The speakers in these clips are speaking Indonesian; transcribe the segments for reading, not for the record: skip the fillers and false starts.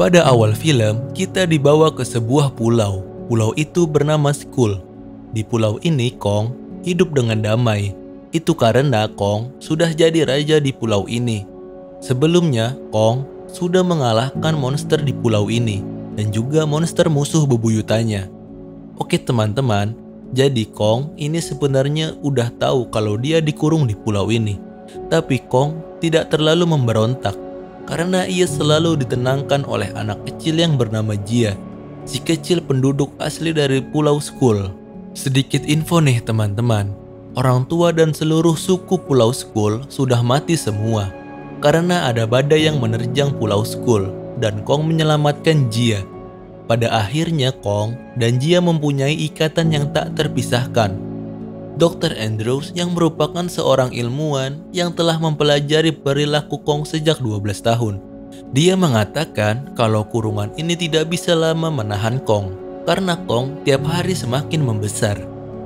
Pada awal film, kita dibawa ke sebuah pulau. Pulau itu bernama Skrull. Di pulau ini, Kong hidup dengan damai. Itu karena Kong sudah jadi raja di pulau ini. Sebelumnya, Kong sudah mengalahkan monster di pulau ini dan juga monster musuh bebuyutannya. Oke teman-teman, jadi Kong ini sebenarnya udah tahu kalau dia dikurung di pulau ini. Tapi Kong tidak terlalu memberontak karena ia selalu ditenangkan oleh anak kecil yang bernama Jia, si kecil penduduk asli dari pulau Skrull. Sedikit info nih teman-teman, orang tua dan seluruh suku pulau Skrull sudah mati semua karena ada badai yang menerjang pulau Skrull dan Kong menyelamatkan Jia. Pada akhirnya Kong dan Jia mempunyai ikatan yang tak terpisahkan. Dr. Andrews yang merupakan seorang ilmuwan yang telah mempelajari perilaku Kong sejak 12 tahun. Dia mengatakan kalau kurungan ini tidak bisa lama menahan Kong karena Kong tiap hari semakin membesar.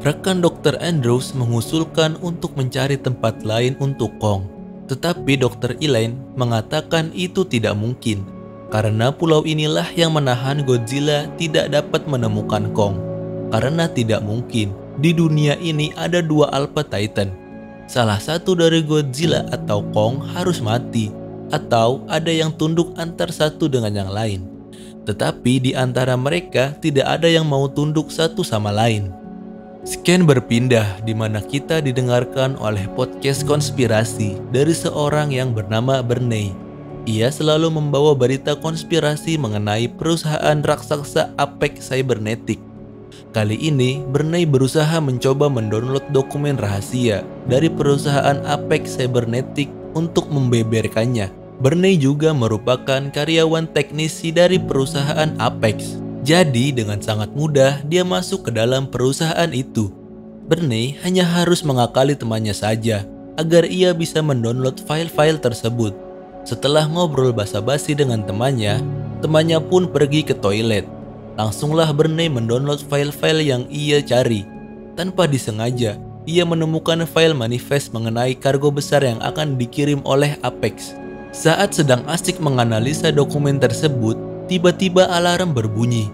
Rekan Dr. Andrews mengusulkan untuk mencari tempat lain untuk Kong. Tetapi Dr. Elaine mengatakan itu tidak mungkin karena pulau inilah yang menahan Godzilla tidak dapat menemukan Kong. Karena tidak mungkin di dunia ini ada dua Alpha Titan. Salah satu dari Godzilla atau Kong harus mati, atau ada yang tunduk antar satu dengan yang lain. Tetapi di antara mereka tidak ada yang mau tunduk satu sama lain. Scan berpindah di mana kita didengarkan oleh podcast konspirasi dari seorang yang bernama Bernie. Ia selalu membawa berita konspirasi mengenai perusahaan raksasa Apex Cybernetic. Kali ini, Bernie berusaha mencoba mendownload dokumen rahasia dari perusahaan Apex Cybernetic untuk membeberkannya. Bernie juga merupakan karyawan teknisi dari perusahaan Apex. Jadi, dengan sangat mudah dia masuk ke dalam perusahaan itu. Bernie hanya harus mengakali temannya saja agar ia bisa mendownload file-file tersebut. Setelah ngobrol basa-basi dengan temannya pun pergi ke toilet. Langsunglah Bernie mendownload file-file yang ia cari. Tanpa disengaja, ia menemukan file manifest mengenai kargo besar yang akan dikirim oleh Apex. Saat sedang asik menganalisa dokumen tersebut, tiba-tiba alarm berbunyi.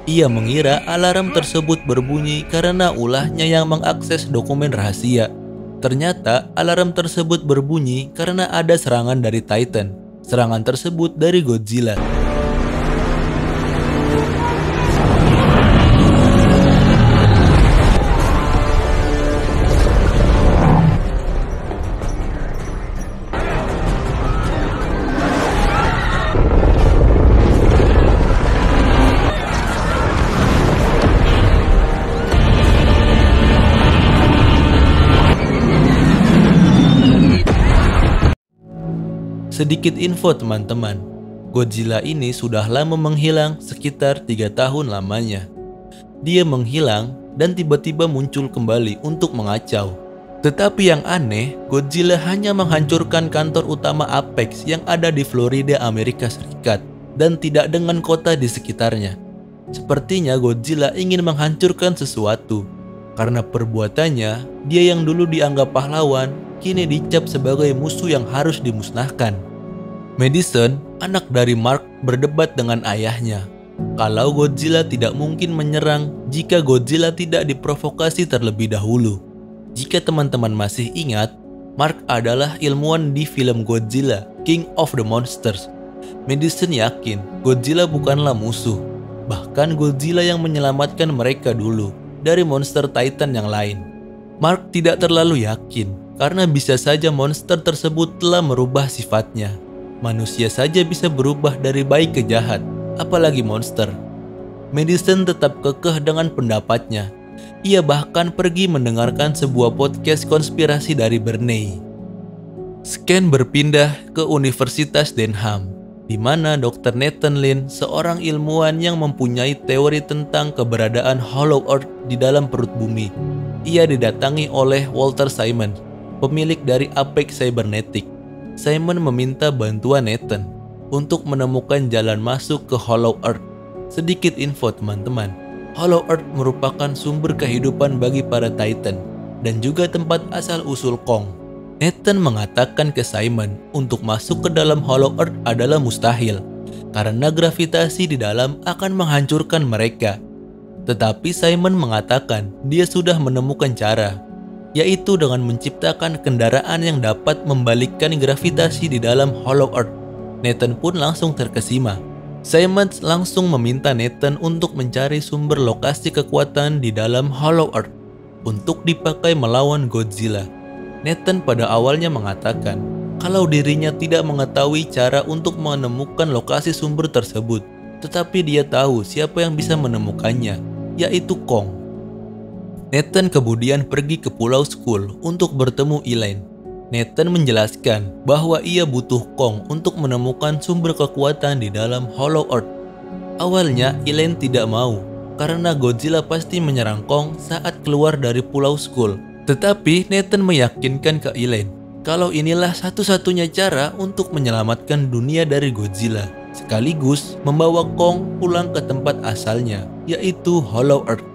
Ia mengira alarm tersebut berbunyi karena ulahnya yang mengakses dokumen rahasia. Ternyata alarm tersebut berbunyi karena ada serangan dari Titan. Serangan tersebut dari Godzilla. Sedikit info teman-teman, Godzilla ini sudah lama menghilang sekitar 3 tahun lamanya. Dia menghilang dan tiba-tiba muncul kembali untuk mengacau. Tetapi yang aneh, Godzilla hanya menghancurkan kantor utama Apex yang ada di Florida, Amerika Serikat dan tidak dengan kota di sekitarnya. Sepertinya Godzilla ingin menghancurkan sesuatu. Karena perbuatannya, dia yang dulu dianggap pahlawan kini dicap sebagai musuh yang harus dimusnahkan. Madison, anak dari Mark, berdebat dengan ayahnya. Kalau Godzilla tidak mungkin menyerang jika Godzilla tidak diprovokasi terlebih dahulu. Jika teman-teman masih ingat, Mark adalah ilmuwan di film Godzilla, King of the Monsters. Madison yakin Godzilla bukanlah musuh. Bahkan Godzilla yang menyelamatkan mereka dulu dari monster Titan yang lain. Mark tidak terlalu yakin karena bisa saja monster tersebut telah merubah sifatnya. Manusia saja bisa berubah dari baik ke jahat, apalagi monster. Madison tetap kekeh dengan pendapatnya. Ia bahkan pergi mendengarkan sebuah podcast konspirasi dari Bernie. Scan berpindah ke Universitas Denham, di mana Dr. Nathan Lin, seorang ilmuwan yang mempunyai teori tentang keberadaan Hollow Earth di dalam perut bumi. Ia didatangi oleh Walter Simon, pemilik dari Apex Cybernetic. Simon meminta bantuan Nathan untuk menemukan jalan masuk ke Hollow Earth. Sedikit info teman-teman, Hollow Earth merupakan sumber kehidupan bagi para Titan dan juga tempat asal-usul Kong. Nathan mengatakan ke Simon untuk masuk ke dalam Hollow Earth adalah mustahil karena gravitasi di dalam akan menghancurkan mereka. Tetapi Simon mengatakan dia sudah menemukan cara, yaitu dengan menciptakan kendaraan yang dapat membalikkan gravitasi di dalam Hollow Earth. Nathan pun langsung terkesima. Simon langsung meminta Nathan untuk mencari sumber lokasi kekuatan di dalam Hollow Earth untuk dipakai melawan Godzilla. Nathan pada awalnya mengatakan kalau dirinya tidak mengetahui cara untuk menemukan lokasi sumber tersebut, tetapi dia tahu siapa yang bisa menemukannya, yaitu Kong. Nathan kemudian pergi ke Pulau Skull untuk bertemu Elaine. Nathan menjelaskan bahwa ia butuh Kong untuk menemukan sumber kekuatan di dalam Hollow Earth. Awalnya Elaine tidak mau, karena Godzilla pasti menyerang Kong saat keluar dari Pulau Skull. Tetapi Nathan meyakinkan ke Elaine kalau inilah satu-satunya cara untuk menyelamatkan dunia dari Godzilla, sekaligus membawa Kong pulang ke tempat asalnya, yaitu Hollow Earth.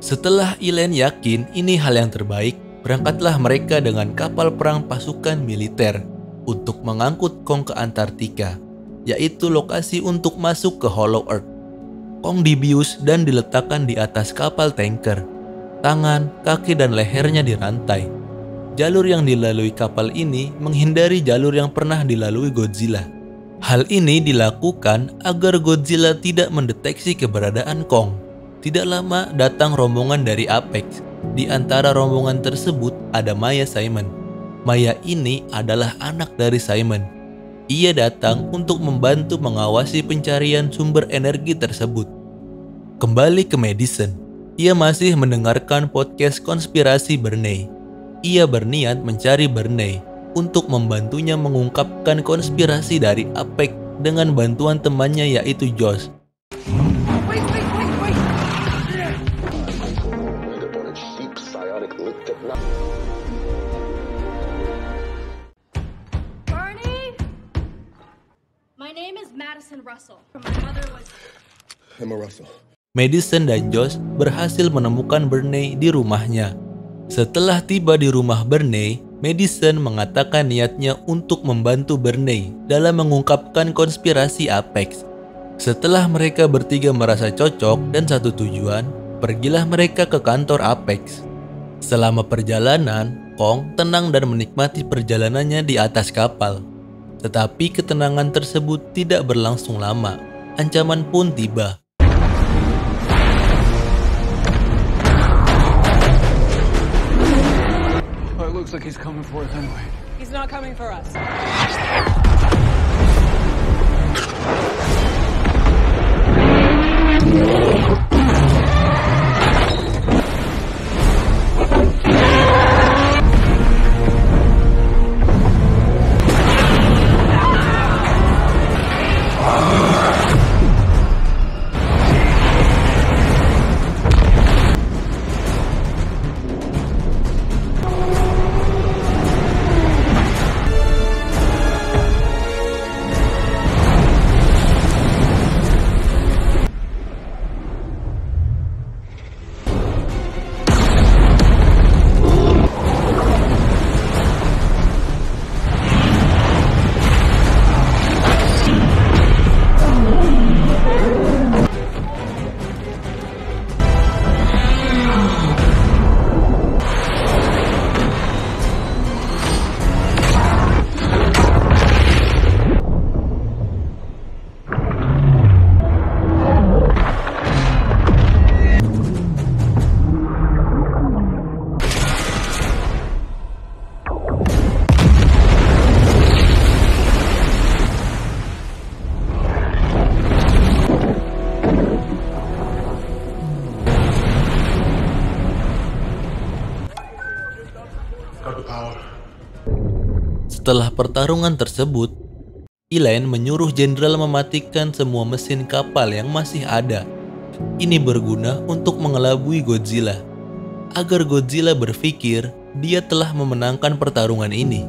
Setelah Elaine yakin ini hal yang terbaik, berangkatlah mereka dengan kapal perang pasukan militer untuk mengangkut Kong ke Antartika, yaitu lokasi untuk masuk ke Hollow Earth. Kong dibius dan diletakkan di atas kapal tanker. Tangan, kaki, dan lehernya dirantai. Jalur yang dilalui kapal ini menghindari jalur yang pernah dilalui Godzilla. Hal ini dilakukan agar Godzilla tidak mendeteksi keberadaan Kong. Tidak lama datang rombongan dari Apex. Di antara rombongan tersebut ada Maya Simon. Maya ini adalah anak dari Simon. Ia datang untuk membantu mengawasi pencarian sumber energi tersebut. Kembali ke Madison, ia masih mendengarkan podcast konspirasi Bernie. Ia berniat mencari Bernie untuk membantunya mengungkapkan konspirasi dari Apex dengan bantuan temannya yaitu Josh. Bernie? My name is Madison Russell. My mother was Emma Russell. Madison dan Josh berhasil menemukan Bernie di rumahnya. Setelah tiba di rumah Bernie, Madison mengatakan niatnya untuk membantu Bernie dalam mengungkapkan konspirasi Apex. Setelah mereka bertiga merasa cocok dan satu tujuan, pergilah mereka ke kantor Apex. Selama perjalanan, Kong tenang dan menikmati perjalanannya di atas kapal. Tetapi ketenangan tersebut tidak berlangsung lama. Ancaman pun tiba. Looks like he's coming for us anyway. He's not coming for us. Setelah pertarungan tersebut, Elaine menyuruh jenderal mematikan semua mesin kapal yang masih ada. Ini berguna untuk mengelabui Godzilla, agar Godzilla berpikir dia telah memenangkan pertarungan ini.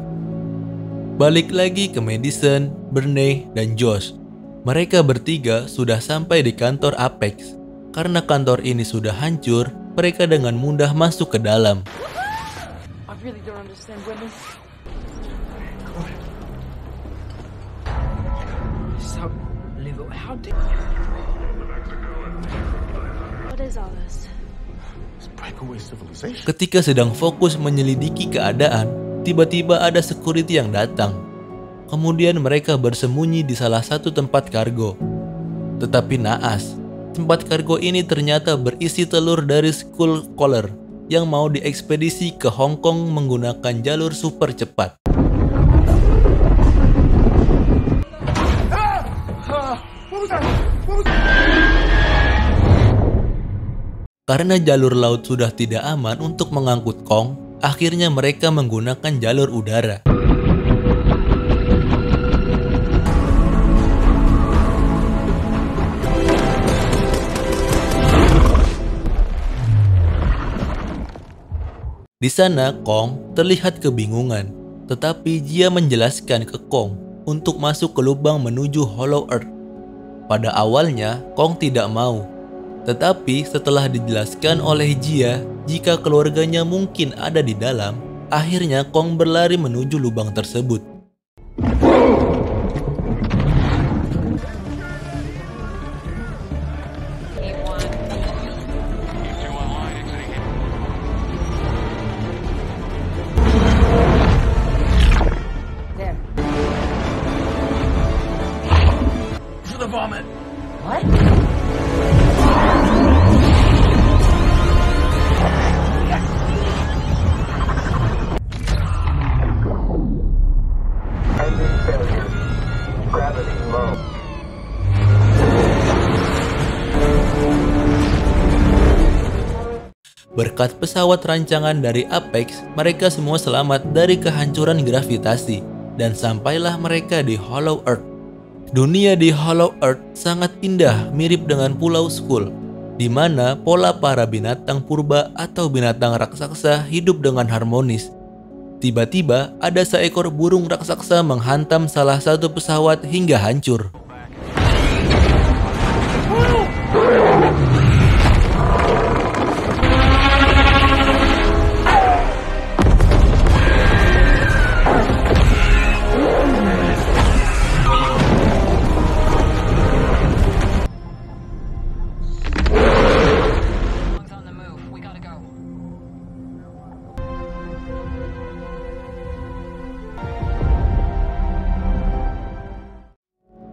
Balik lagi ke Madison, Bernie, dan Josh. Mereka bertiga sudah sampai di kantor Apex. Karena kantor ini sudah hancur, mereka dengan mudah masuk ke dalam. I really don't understand women. Stop How did... What is all this? It's breakaway civilization. Ketika sedang fokus menyelidiki keadaan, tiba-tiba ada security yang datang. Kemudian mereka bersembunyi di salah satu tempat kargo. Tetapi naas, tempat kargo ini ternyata berisi telur dari Skull Crawler yang mau diekspedisi ke Hong Kong menggunakan jalur super cepat. Karena jalur laut sudah tidak aman untuk mengangkut Kong, akhirnya mereka menggunakan jalur udara. Di sana, Kong terlihat kebingungan, tetapi dia menjelaskan ke Kong untuk masuk ke lubang menuju Hollow Earth. Pada awalnya, Kong tidak mau. Tetapi setelah dijelaskan oleh Jia jika keluarganya mungkin ada di dalam, akhirnya Kong berlari menuju lubang tersebut. Berkat pesawat rancangan dari Apex, mereka semua selamat dari kehancuran gravitasi dan sampailah mereka di Hollow Earth. Dunia di Hollow Earth sangat indah, mirip dengan Pulau Skull, di mana pola para binatang purba atau binatang raksasa hidup dengan harmonis. Tiba-tiba ada seekor burung raksasa menghantam salah satu pesawat hingga hancur.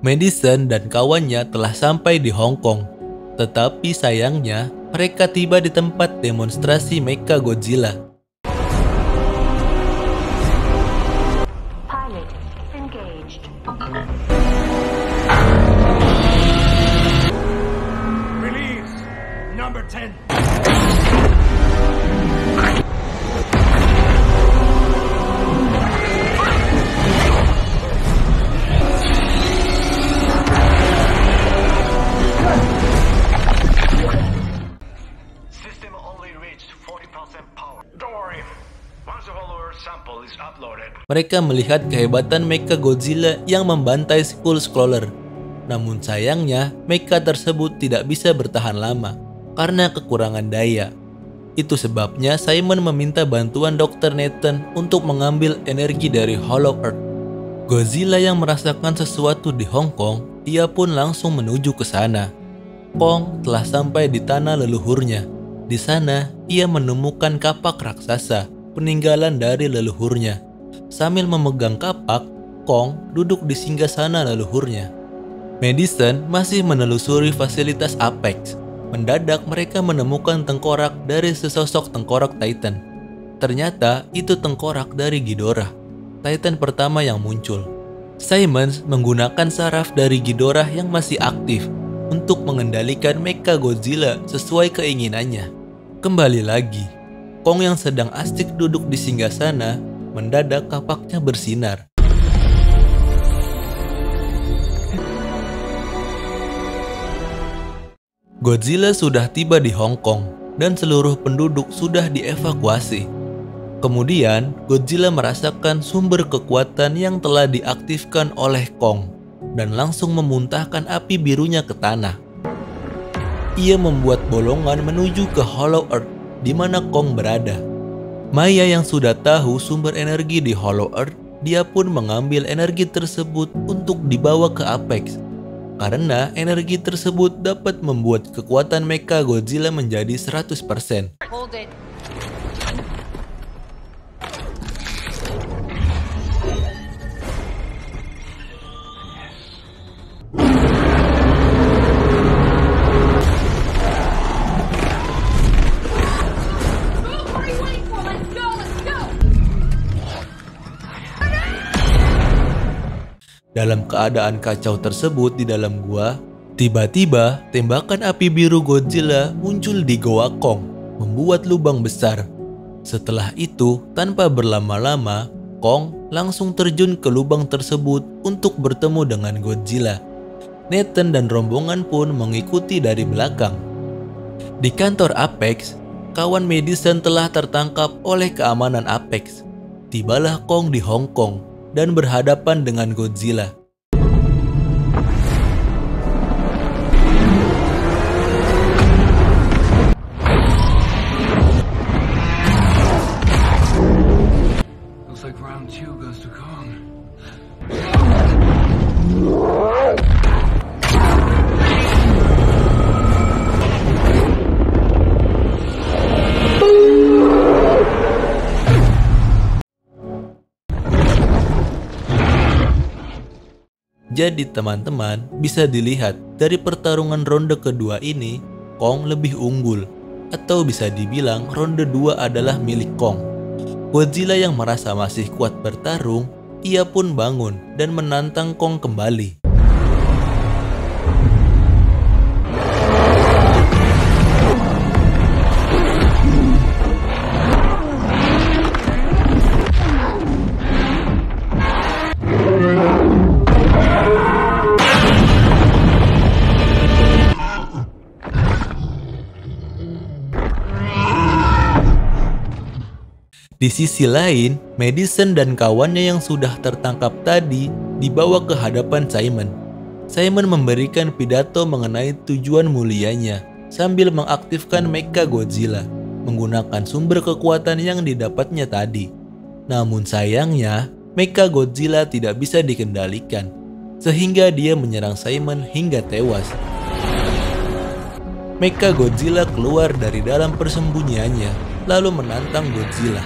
Madison dan kawannya telah sampai di Hong Kong, tetapi sayangnya mereka tiba di tempat demonstrasi Mechagodzilla. Pilot engaged. Release number 10. Mereka melihat kehebatan Mechagodzilla yang membantai Skull Crawler. Namun sayangnya, mecha tersebut tidak bisa bertahan lama karena kekurangan daya. Itu sebabnya Simon meminta bantuan Dr. Nathan untuk mengambil energi dari Hollow Earth. Godzilla yang merasakan sesuatu di Hong Kong, ia pun langsung menuju ke sana. Kong telah sampai di tanah leluhurnya. Di sana, ia menemukan kapak raksasa, peninggalan dari leluhurnya. Sambil memegang kapak, Kong duduk di singgasana leluhurnya. Madison masih menelusuri fasilitas Apex. Mendadak mereka menemukan tengkorak dari sesosok tengkorak Titan. Ternyata itu tengkorak dari Ghidorah, Titan pertama yang muncul. Simons menggunakan saraf dari Ghidorah yang masih aktif untuk mengendalikan Mechagodzilla sesuai keinginannya. Kembali lagi, Kong yang sedang asik duduk di singgasana, mendadak kapaknya bersinar. Godzilla sudah tiba di Hong Kong dan seluruh penduduk sudah dievakuasi. Kemudian, Godzilla merasakan sumber kekuatan yang telah diaktifkan oleh Kong dan langsung memuntahkan api birunya ke tanah. Ia membuat bolongan menuju ke Hollow Earth di mana Kong berada. Maya yang sudah tahu sumber energi di Hollow Earth, dia pun mengambil energi tersebut untuk dibawa ke Apex. karena energi tersebut dapat membuat kekuatan Mechagodzilla menjadi 100%. Hold it. What are you waiting for? Let's go! Let's go! Dalam keadaan kacau tersebut di dalam gua, tiba-tiba tembakan api biru Godzilla muncul di goa Kong, membuat lubang besar. Setelah itu, tanpa berlama-lama, Kong langsung terjun ke lubang tersebut untuk bertemu dengan Godzilla. Nathan dan rombongan pun mengikuti dari belakang. Di kantor Apex, kawan Madison telah tertangkap oleh keamanan Apex. Tibalah Kong di Hong Kong dan berhadapan dengan Godzilla. Looks like round 2 goes to Kong. Jadi teman-teman, bisa dilihat dari pertarungan ronde kedua ini, Kong lebih unggul. Atau bisa dibilang ronde 2 adalah milik Kong. Godzilla yang merasa masih kuat bertarung, ia pun bangun dan menantang Kong kembali. Di sisi lain, Madison dan kawannya yang sudah tertangkap tadi dibawa ke hadapan Simon. Simon memberikan pidato mengenai tujuan mulianya sambil mengaktifkan Mechagodzilla menggunakan sumber kekuatan yang didapatnya tadi. Namun sayangnya, Mechagodzilla tidak bisa dikendalikan, sehingga dia menyerang Simon hingga tewas. Mechagodzilla keluar dari dalam persembunyiannya, lalu menantang Godzilla.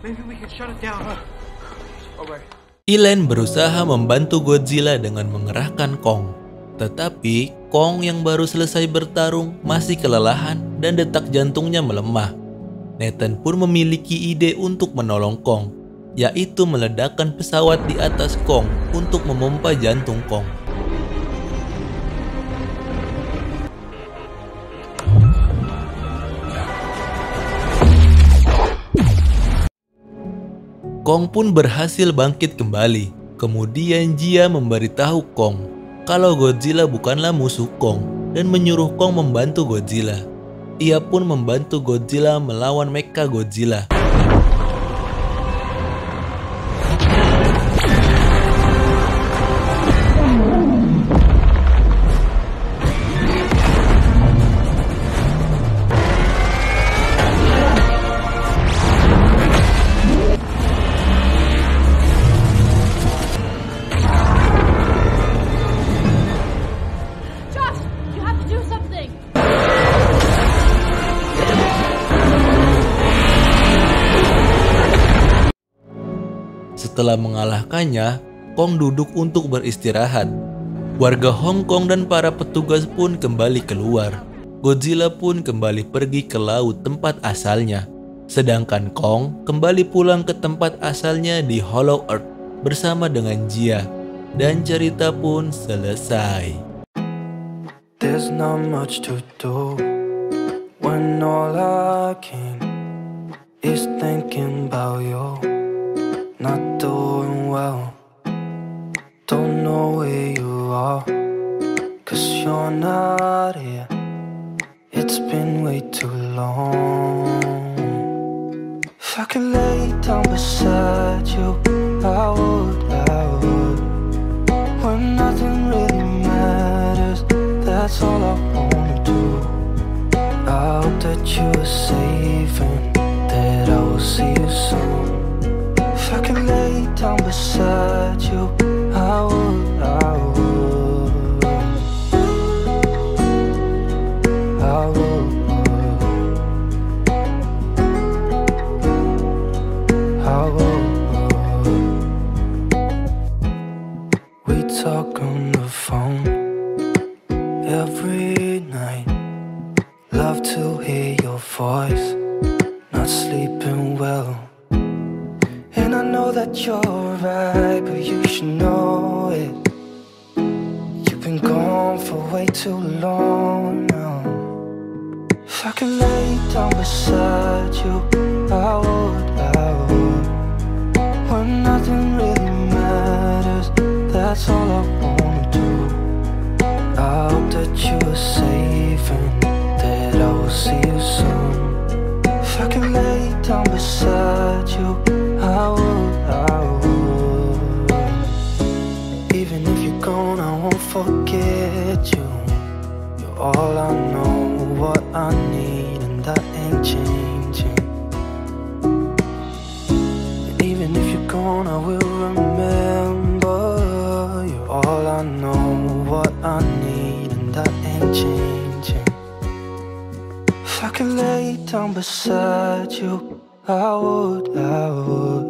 Maybe we can shut it down. Okay. Elaine berusaha membantu Godzilla dengan mengerahkan Kong. Tetapi Kong yang baru selesai bertarung masih kelelahan dan detak jantungnya melemah. Nathan pun memiliki ide untuk menolong Kong, yaitu meledakkan pesawat di atas Kong untuk memompa jantung Kong. Kong pun berhasil bangkit kembali. Kemudian Jia memberitahu Kong kalau Godzilla bukanlah musuh Kong dan menyuruh Kong membantu Godzilla. Ia pun membantu Godzilla melawan Mechagodzilla. Josh, you have to do something! Setelah mengalahkannya, Kong duduk untuk beristirahat. Warga Hong Kong dan para petugas pun kembali keluar. Godzilla pun kembali pergi ke laut tempat asalnya. Sedangkan Kong kembali pulang ke tempat asalnya di Hollow Earth bersama dengan Jia. Dan cerita pun selesai. There's not much to do when all I can is thinking about you. Not doing well, don't know where you are, 'cause you're not here. It's been way too long. If I could lay down beside you, I would. When nothing really matters, that's all I wanna do. I hope that you are safe and that I will see you soon. If I could lay down beside you, I would, I would, I would, I would. We talk on the phone every night. Love to hear your voice. Not sleeping well. And I know that you're right, but you should know it. You've been gone for way too long now. If I could lay down beside you, I would, I would. When nothing really matters, that's all I wanna do. I hope that you are safe and that I will see you soon. If I could lay down beside you, I would, I would. Even if you're gone, I won't forget you. You're all I know, what I need, and that ain't changing. And even if you're gone, I will remember. You're all I know, what I need, and that ain't changing. If I could lay down beside you, I would, I would.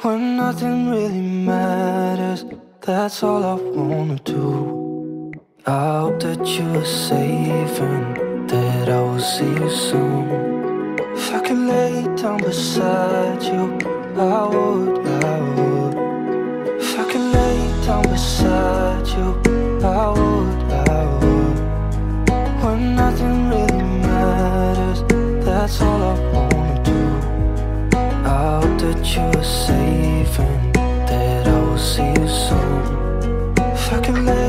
When nothing really matters, that's all I wanna do. I hope that you are safe and that I will see you soon. If I could lay down beside you, I would, I would. If I could lay down beside you, I would, I would. When nothing really matters, that's all I wanna do. I hope that you are safe and that I will see you soon. If I could lay